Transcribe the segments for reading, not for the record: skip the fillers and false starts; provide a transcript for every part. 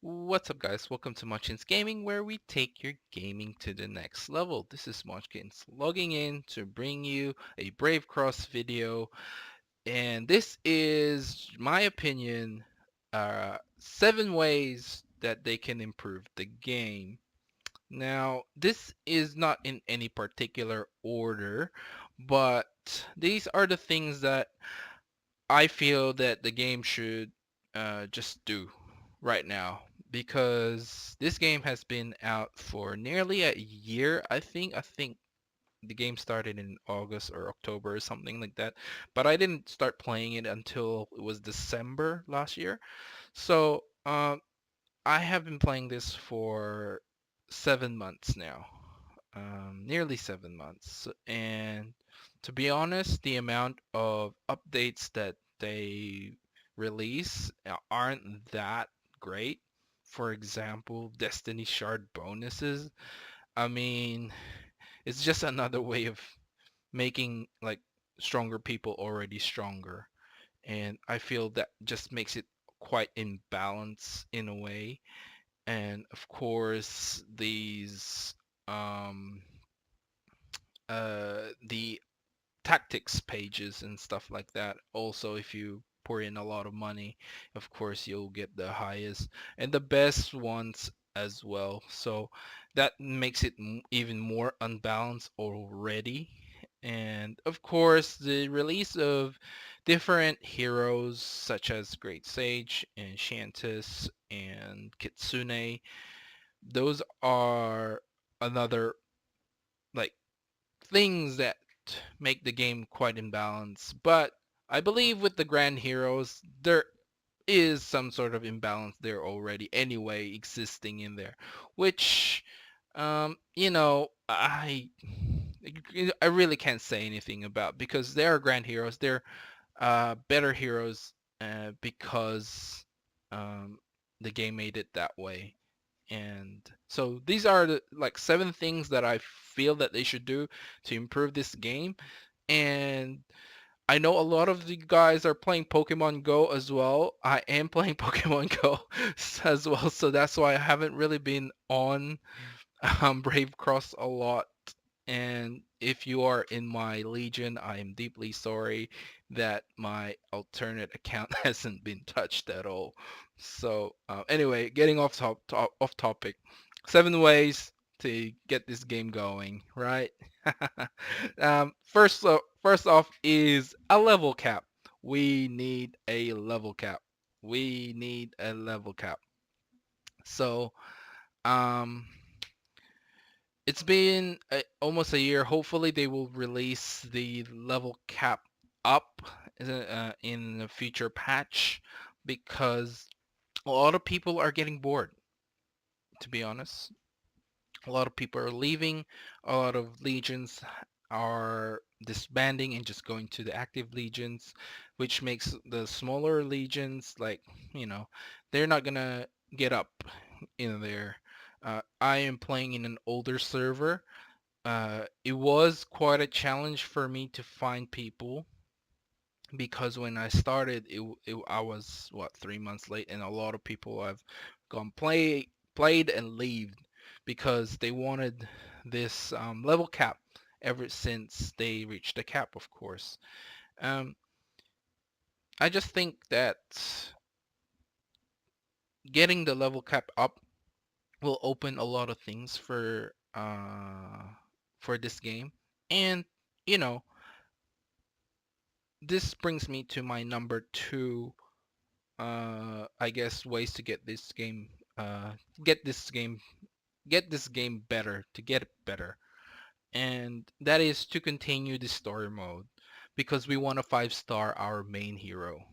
What's up, guys? Welcome to Munchkins Gaming, where we take your gaming to the next level. This is Munchkins logging in to bring you a Brave Cross video, and this is my opinion, 7 ways that they can improve the game. Now, this is not in any particular order, but these are the things that I feel that the game should just do right now because this game has been out for nearly a year, I think. I think the game started in August or October or something like that, but I didn't start playing it until it was December last year. So I have been playing this for 7 months now, nearly 7 months. And to be honest, the amount of updates that they release aren't that great. For example, Destiny Shard bonuses. I mean, it's just another way of making like stronger people already stronger. And I feel that just makes it quite imbalanced in a way. And of course, um, the tactics pages and stuff like that. Also, if you pour in a lot of money, of course, you'll get the highest and the best ones as well. So that makes it even more unbalanced already. And of course, the release of different heroes such as Great Sage, Enchantress, and Kitsune, those are another like things that make the game quite imbalanced. But I believe with the Grand Heroes, there is some sort of imbalance there already anyway existing in there, which I really can't say anything about because they are Grand Heroes. They're better heroes because um, the game made it that way. And so these are the like 7 things that I feel that they should do to improve this game. And I know a lot of the guys are playing Pokemon Go as well. I am playing Pokemon Go as well, so that's why I haven't really been on Brave Cross a lot. And if you are in my Legion, I am deeply sorry that my alternate account hasn't been touched at all. So anyway, getting off topic. 7 ways to get this game going, right? First off is a level cap. We need a level cap. We need a level cap. So um, it's been almost a year. Hopefully, they will release the level cap up in a future patch because a lot of people are getting bored, to be honest. A lot of people are leaving. A lot of legions are disbanding and just going to the active legions, which makes the smaller legions like, you know, they're not gonna get up in there. I am playing in an older server. It was quite a challenge for me to find people because when I started, I was what 3 months late, and a lot of people have gone played and leave because they wanted this level cap ever since they reached the cap, of course. Um, I just think that getting the level cap up will open a lot of things for this game, and you know this brings me to my number two, I guess, ways to uh, get this game, get this game better, to get it better, and that is to continue the story mode, because we want to 5-star our main hero.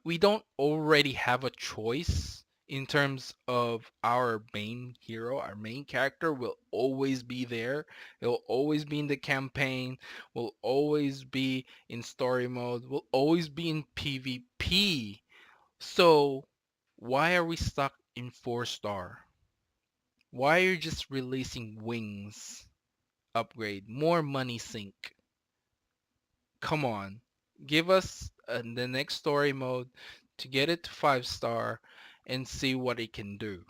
We don't already have a choice in terms of our main hero. Our main character will always be there. It will always be in the campaign. Will always be in story mode. Will always be in PvP. So why are we stuck in 4-star? Why are you just releasing wings upgrade? More money sink. Come on. Give us the next story mode to get it to 5-star and see what it can do.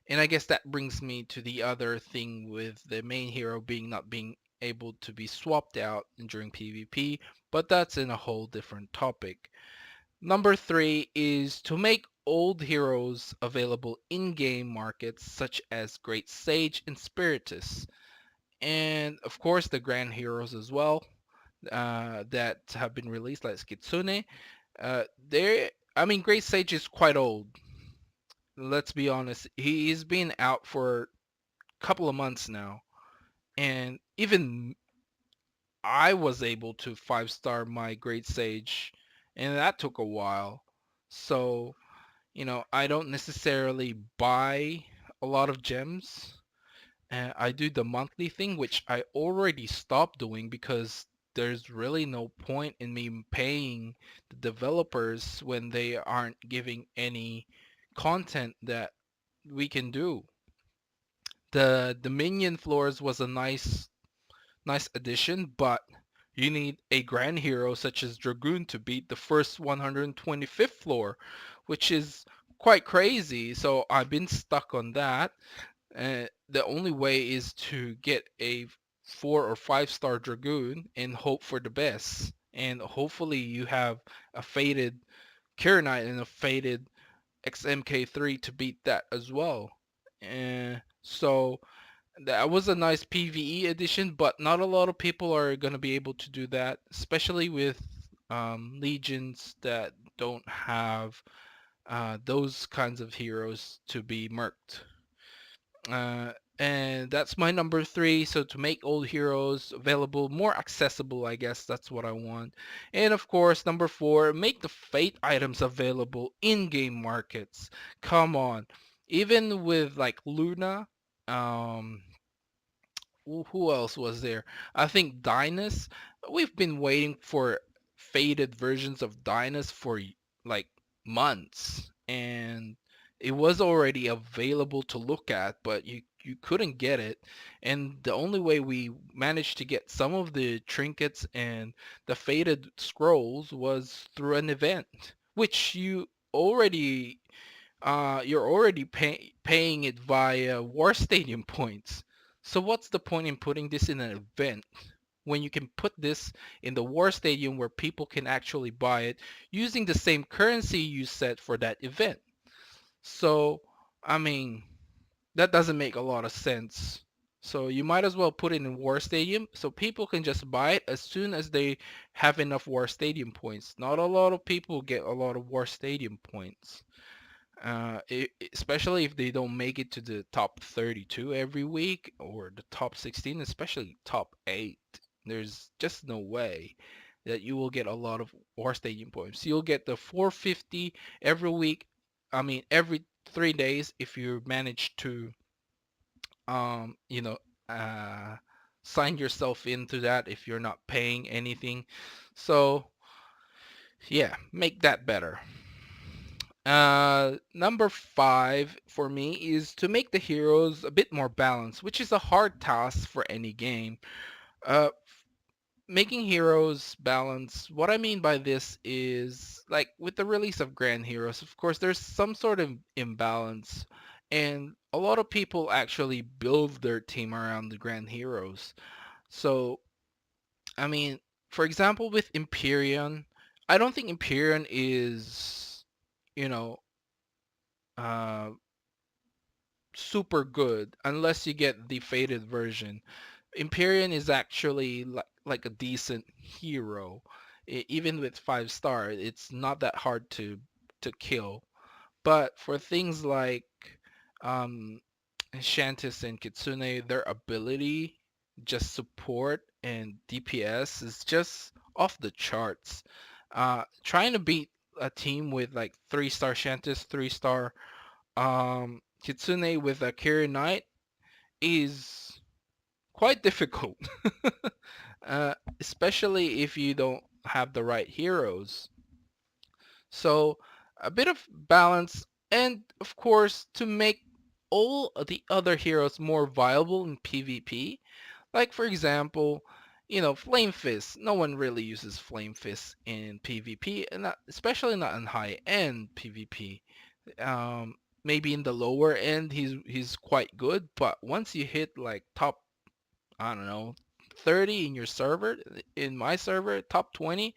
And I guess that brings me to the other thing with the main hero being not being able to be swapped out during PvP, but that's in a whole different topic. Number three is to make old heroes available in-game markets such as Great Sage and Spiritus. And of course the grand heroes as well that have been released like Kitsune. I mean, Great Sage is quite old. Let's be honest. He's been out for a couple of months now. And even I was able to 5-star my Great Sage, and that took a while. So, I don't necessarily buy a lot of gems. I do the monthly thing, which I already stopped doing because there's really no point in me paying the developers when they aren't giving any content that we can do. The minion floors was a nice addition, but you need a grand hero such as Dragoon to beat the first 125th floor, which is quite crazy. So I've been stuck on that. The only way is to get a 4 or 5-star Dragoon and hope for the best. And hopefully you have a faded Knight and a faded XMK3 to beat that as well. So that was a nice PvE edition, but not a lot of people are going to be able to do that, especially with legions that don't have those kinds of heroes to be merked. Uh, and that's my number three. So to make old heroes available, more accessible, I guess that's what I want. And of course, number four, make the fate items available in game markets. Come on. Even with like Luna, um, who else was there? I think Dynas. We've been waiting for faded versions of Dynas for like months, and it was already available to look at, but you couldn't get it. And the only way we managed to get some of the trinkets and the faded scrolls was through an event, which you're already paying it via War Stadium points. So what's the point in putting this in an event when you can put this in the War Stadium where people can actually buy it using the same currency you set for that event? So, I mean, that doesn't make a lot of sense. So you might as well put it in War Stadium so people can just buy it as soon as they have enough War Stadium points. Not a lot of people get a lot of War Stadium points. Especially if they don't make it to the top 32 every week or the top 16, especially top 8. There's just no way that you will get a lot of War Stadium points. You'll get the 450 every week. I mean, every 3 days if you manage to, um, you know, uh, sign yourself into that if you're not paying anything. So, yeah, make that better. Number five for me is to make the heroes a bit more balanced, which is a hard task for any game. Uh, Making heroes balance, what I mean by this is like with the release of Grand Heroes, of course, there's some sort of imbalance, and a lot of people actually build their team around the Grand Heroes. So, I mean, for example, with Empyrean, I don't think Empyrean is, you know, uh, super good unless you get the faded version. Empyrean is actually like a decent hero. Even with 5-star, it's not that hard to kill. But for things like um, Shantis and Kitsune, their ability, just support and DPS is just off the charts. Trying to beat a team with like 3-star Shantis, 3-star Kitsune with a Carry Knight is quite difficult, especially if you don't have the right heroes. So a bit of balance, and of course to make all of the other heroes more viable in PvP. Like for example, Flame Fist. No one really uses Flame Fist in PvP, and especially not in high-end PvP. Maybe in the lower end, he's quite good, but once you hit like top, I don't know, 30 in your server, in my server, top 20,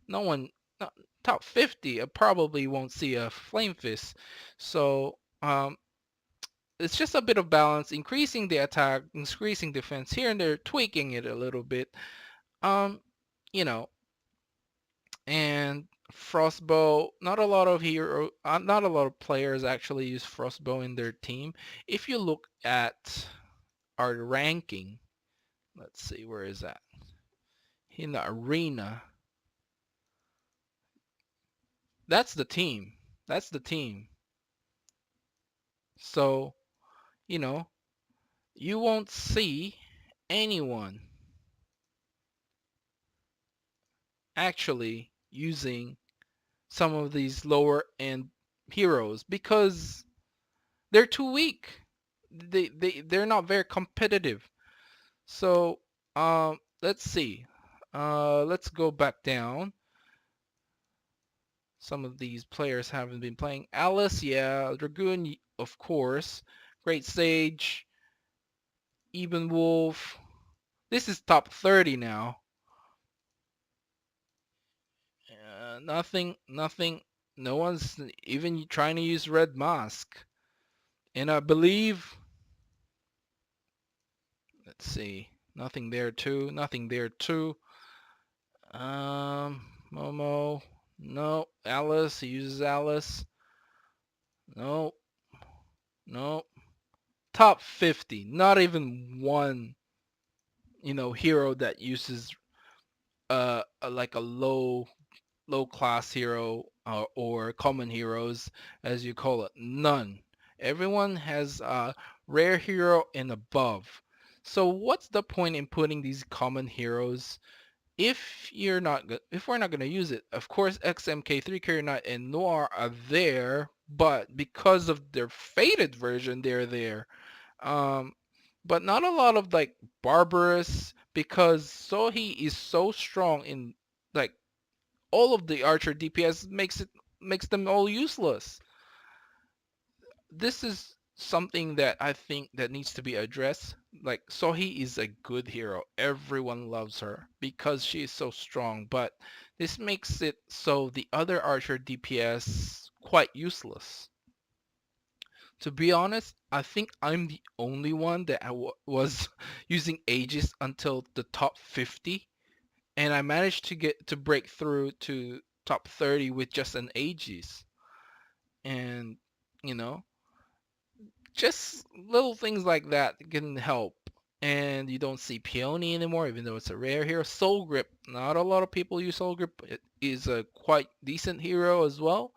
no one, no, top 50, I probably won't see a Flame Fist. So it's just a bit of balance, increasing the attack, increasing defense here and there, tweaking it a little bit. Um, you know, and Frostbow, not a lot of players actually use Frostbow in their team. If you look at our ranking, let's see, where is that? In the arena, that's the team. That's the team. So, you know, you won't see anyone actually using some of these lower end heroes because they're too weak. They're not very competitive. So let's see. Let's go back down. Some of these players haven't been playing. Alice, yeah. Dragoon, of course. Great Sage, Even Wolf. This is top 30 now. Nothing. No one's even trying to use Red Mask. And I believe, let's see, nothing there too. Nothing there too. Momo. No. Alice. He uses Alice. No. No. Top 50. Not even one, hero that uses like a low class hero or common heroes as you call it. None. Everyone has a rare hero and above. So what's the point in putting these common heroes if we're not going to use it? Of course, XMK3, Carrier Knight, and Noir are there, but because of their faded version, they're there. Um, but not a lot of like Barbarous because Sohi is so strong in like all of the Archer DPS makes them all useless. This is something that I think that needs to be addressed. Like Sohi is a good hero. Everyone loves her because she is so strong, but this makes it so the other Archer DPS quite useless. To be honest, I think I'm the only one that was using Aegis until the top 50, and I managed to break through to top 30 with just an Aegis. And you know, just little things like that can help. And you don't see Peony anymore, even though it's a rare hero. Soul Grip, not a lot of people use Soul Grip. It is a quite decent hero as well.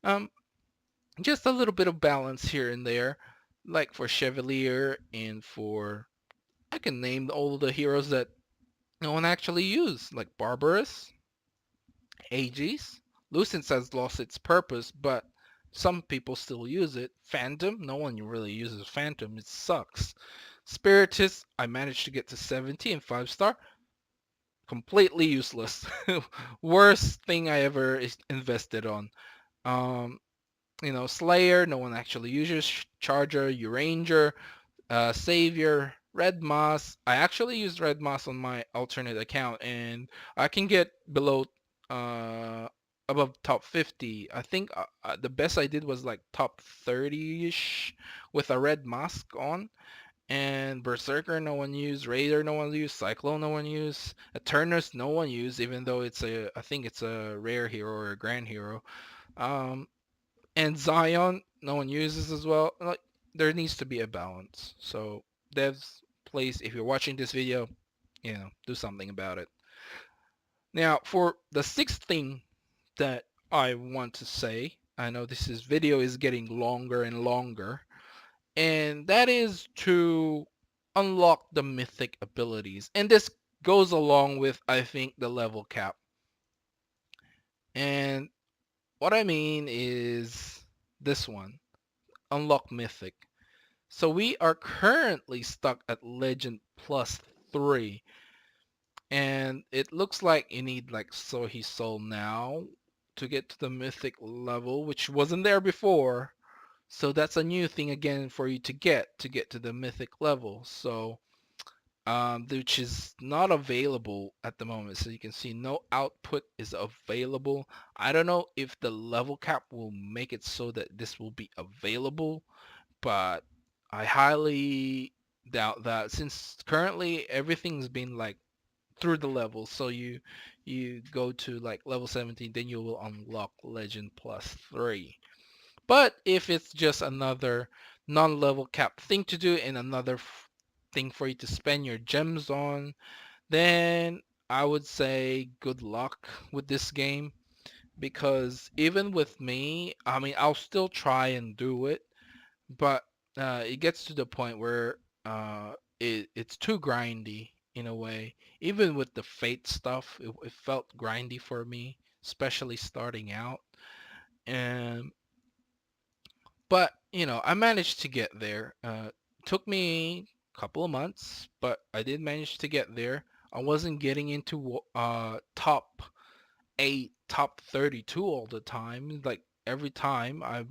Um, just a little bit of balance here and there, like for Chevalier and for I can name all the heroes that no one actually used, like Barbarous, Aegis. Lucius has lost its purpose, but some people still use it. Phantom, no one really uses Phantom. It sucks. Spiritus, I managed to get to 70 and 5-star. Completely useless. Worst thing I ever invested on. Um, Slayer, no one actually uses. Charger, Uranger, Savior, Red Moss. I actually used Red Moss on my alternate account, and I can get below, uh, above top 50. I think the best I did was like top 30-ish with a Red Mask on. And Berserker, no one used. Raider, no one used. Cyclone, no one used. Eternus, no one used, even though I think it's a rare hero or a grand hero. Um, and Zion, no one uses as well. Like, there needs to be a balance. So devs, please, if you're watching this video, do something about it. Now, for the sixth thing that I want to say, I know this video is getting longer and longer, and that is to unlock the mythic abilities. And this goes along with, I think, the level cap. And what I mean is this one, unlock mythic. So we are currently stuck at legend plus 3. And it looks like you need like Sohi Soul now to get to the Mythic level, which wasn't there before. So that's a new thing again for you to get to the Mythic level. So which is not available at the moment. So you can see no output is available. I don't know if the level cap will make it so that this will be available, but I highly doubt that since currently everything's been like through the levels. So you go to like level 17, then you will unlock Legend plus 3. But if it's just another non-level cap thing to do and another thing for you to spend your gems on, then I would say good luck with this game because even with me, I mean, I'll still try and do it, but it gets to the point where it's too grindy in a way. Even with the Fate stuff, it felt grindy for me, especially starting out. And but I managed to get there. Took me a couple of months, but I did manage to get there. I wasn't getting into top 8, top 32 all the time. Like every time I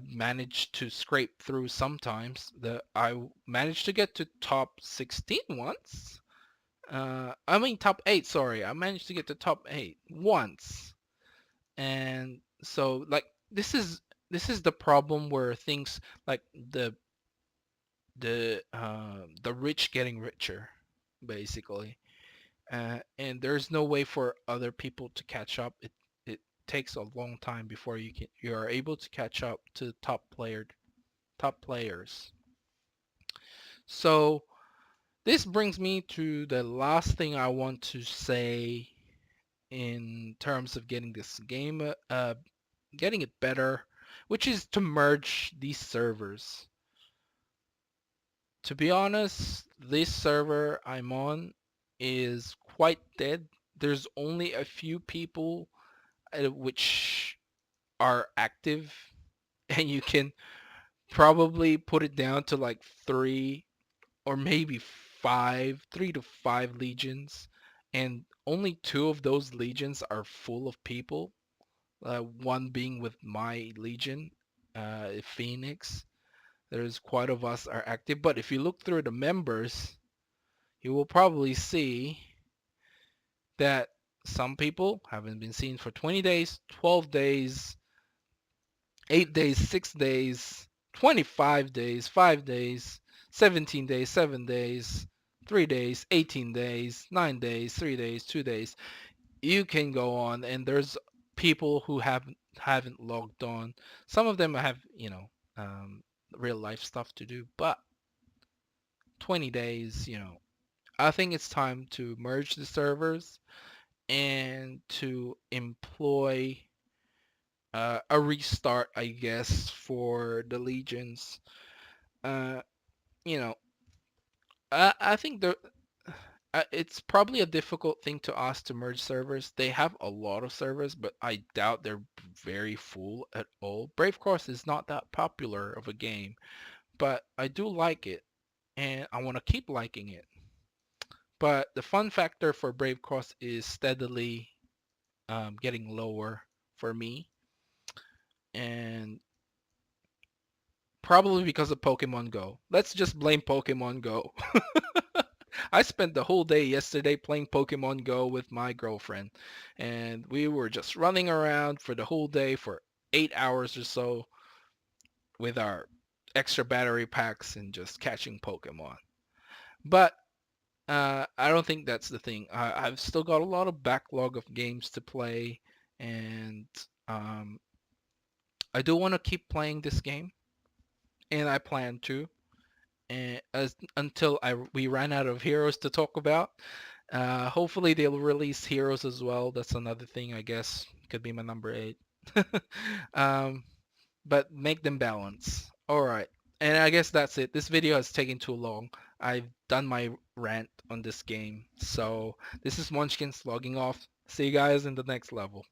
managed to scrape through sometimes. I managed to get to top 16 once. I mean top 8, sorry. I managed to get to top 8 once. And so like this is the problem where things like the rich getting richer basically. And there's no way for other people to catch up. It takes a long time before you are able to catch up to top players. So this brings me to the last thing I want to say in terms of getting this game, getting it better, which is to merge these servers. To be honest, this server I'm on is quite dead. There's only a few people which are active, and you can probably put it down to like three or maybe five, 3 to 5 legions, and only 2 of those legions are full of people. One being with my legion, Phoenix. There's quite of us are active, but if you look through the members, you will probably see that some people haven't been seen for 20 days, 12 days, 8 days, 6 days, 25 days, 5 days, 17 days, 7 days, 3 days, 18 days, 9 days, 3 days, 2 days. You can go on, and there's people who haven't logged on. Some of them have, real life stuff to do, but 20 days, I think it's time to merge the servers and to employ a restart, I guess, for the legions. Uh, you know, I think it's probably a difficult thing to ask to merge servers. They have a lot of servers, but I doubt they're very full at all. Brave Cross is not that popular of a game, but I do like it, and I want to keep liking it. But the fun factor for Brave Cross is steadily getting lower for me, and probably because of Pokemon Go. Let's just blame Pokemon Go. I spent the whole day yesterday playing Pokemon Go with my girlfriend, and we were just running around for the whole day for 8 hours or so with our extra battery packs and just catching Pokemon. But I don't think that's the thing. I've still got a lot of backlog of games to play, and um, I do want to keep playing this game, and I plan to, and until we ran out of heroes to talk about. Hopefully they'll release heroes as well. That's another thing, I guess. Could be my number 8. um, but make them balance. All right. And I guess that's it. This video has taken too long. I've done my rant on this game. So this is Munchkins logging off. See you guys in the next level.